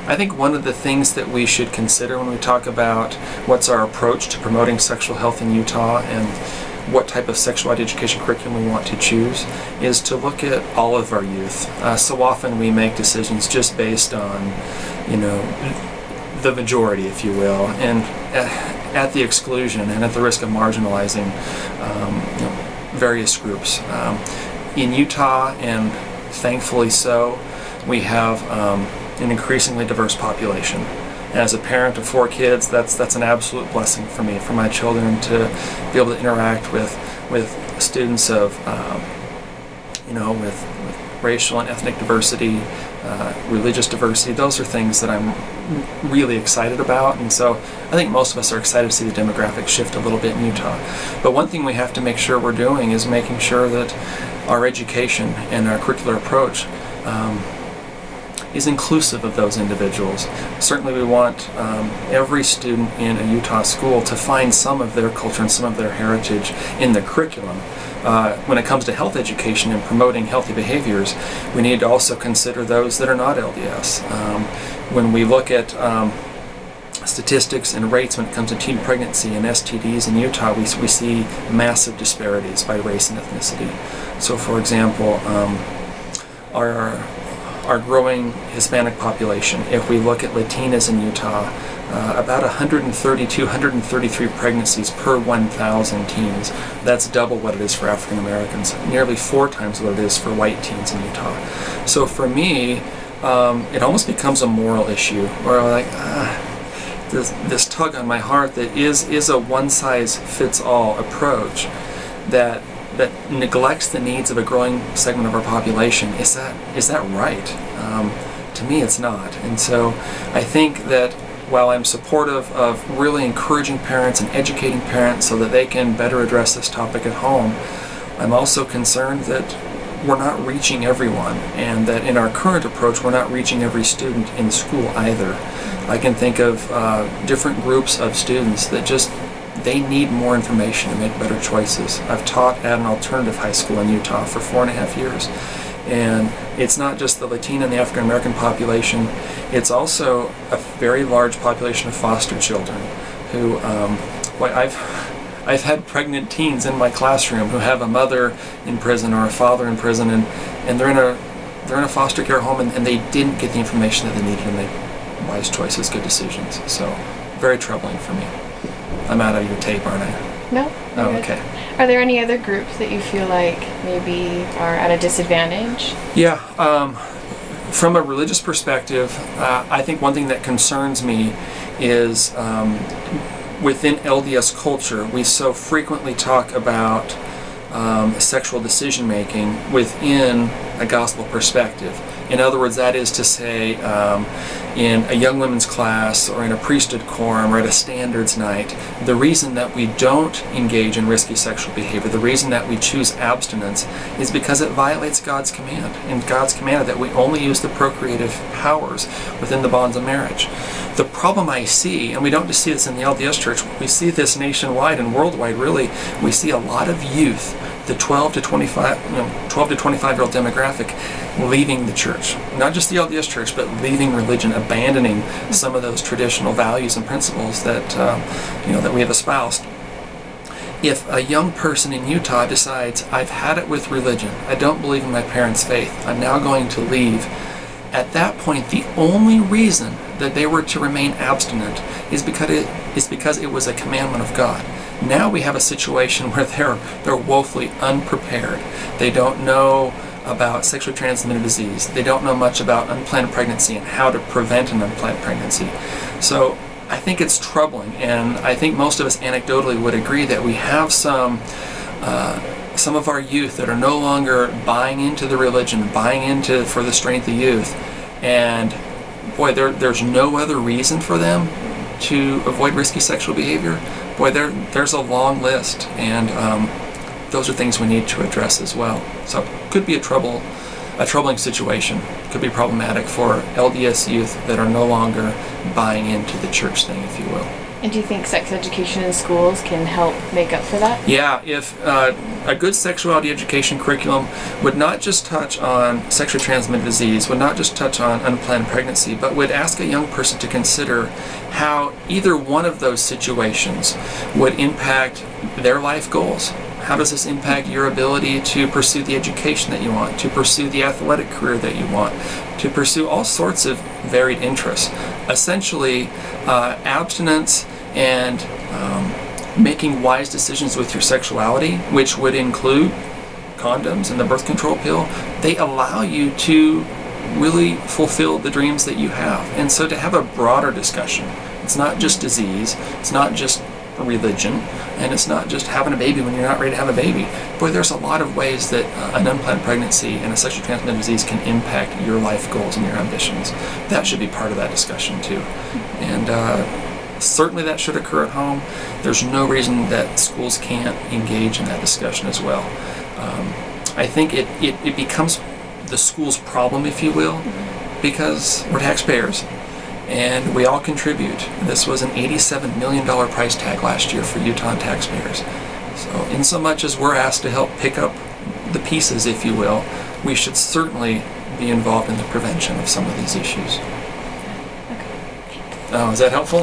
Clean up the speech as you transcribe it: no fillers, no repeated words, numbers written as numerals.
I think one of the things that we should consider when we talk about what's our approach to promoting sexual health in Utah and what type of sexuality education curriculum we want to choose is to look at all of our youth. So often we make decisions just based on, the majority, if you will, and at the exclusion and at the risk of marginalizing various groups. In Utah, and thankfully so, we have an increasingly diverse population. As a parent of 4 kids, that's an absolute blessing for me, for my children to be able to interact with students of, with racial and ethnic diversity, religious diversity. Those are things that I'm really excited about, and so I think most of us are excited to see the demographics shift a little bit in Utah. But one thing we have to make sure we're doing is making sure that our education and our curricular approach is inclusive of those individuals. Certainly we want every student in a Utah school to find some of their culture and some of their heritage in the curriculum. When it comes to health education and promoting healthy behaviors, we need to also consider those that are not LDS. When we look at statistics and rates when it comes to teen pregnancy and STDs in Utah, we see massive disparities by race and ethnicity. So for example, our growing Hispanic population, if we look at Latinas in Utah, about 132, 133 pregnancies per 1,000 teens. That's double what it is for African Americans, nearly 4 times what it is for white teens in Utah. So for me, it almost becomes a moral issue, where I'm like, this tug on my heart that is a one-size-fits-all approach that neglects the needs of a growing segment of our population. Is that right? To me, it's not. And so I think that while I'm supportive of really encouraging parents and educating parents so that they can better address this topic at home, I'm also concerned that we're not reaching everyone, and that in our current approach we're not reaching every student in school either. I can think of different groups of students that they need more information to make better choices. I've taught at an alternative high school in Utah for 4.5 years. And it's not just the Latina and the African American population, it's also a very large population of foster children who, I've had pregnant teens in my classroom who have a mother in prison or a father in prison, and they're in a foster care home, and they didn't get the information that they needed to make wise choices, good decisions. So very troubling for me. I'm out of your tape, aren't I? No. Oh, okay. Are there any other groups that you feel like maybe are at a disadvantage? Yeah. From a religious perspective, I think one thing that concerns me is within LDS culture, we so frequently talk about sexual decision-making within a gospel perspective. In other words, that is to say, in a young women's class or in a priesthood quorum or at a standards night, the reason that we don't engage in risky sexual behavior, the reason that we choose abstinence, is because it violates God's command. And God's command that we only use the procreative powers within the bonds of marriage. The problem I see, and we don't just see this in the LDS Church, we see this nationwide and worldwide really, we see a lot of youth, the 12 to 25-year-old demographic, leaving the church. Not just the LDS Church, but leaving religion, abandoning some of those traditional values and principles that that we have espoused. If a young person in Utah decides, I've had it with religion, I don't believe in my parents' faith, I'm now going to leave, at that point the only reason that they were to remain abstinent is because it was a commandment of God. Now we have a situation where they're woefully unprepared. They don't know about sexually transmitted disease. They don't know much about unplanned pregnancy and how to prevent an unplanned pregnancy. So I think it's troubling, and I think most of us anecdotally would agree that we have some of our youth that are no longer buying into the religion, buying into for the strength of youth, and boy, there's no other reason for them to avoid risky sexual behavior. Boy, there's a long list, and those are things we need to address as well. So it could be a troubling situation. It could be problematic for LDS youth that are no longer buying into the church thing, if you will. And do you think sex education in schools can help make up for that? Yeah, if a good sexuality education curriculum would not just touch on sexually transmitted disease, would not just touch on unplanned pregnancy, but would ask a young person to consider how either one of those situations would impact their life goals. How does this impact your ability to pursue the education that you want, to pursue the athletic career that you want, to pursue all sorts of varied interests? Essentially, abstinence and making wise decisions with your sexuality, which would include condoms and the birth control pill, they allow you to really fulfill the dreams that you have. And so to have a broader discussion, it's not just disease, it's not just religion, and it's not just having a baby when you're not ready to have a baby. Boy, there's a lot of ways that an unplanned pregnancy and a sexually transmitted disease can impact your life goals and your ambitions. That should be part of that discussion too. And certainly that should occur at home. There's no reason that schools can't engage in that discussion as well. I think it becomes the school's problem, if you will, because we're taxpayers and we all contribute. This was an $87 million price tag last year for Utah taxpayers. So in so much as we're asked to help pick up the pieces, if you will, we should certainly be involved in the prevention of some of these issues. Okay. Is that helpful?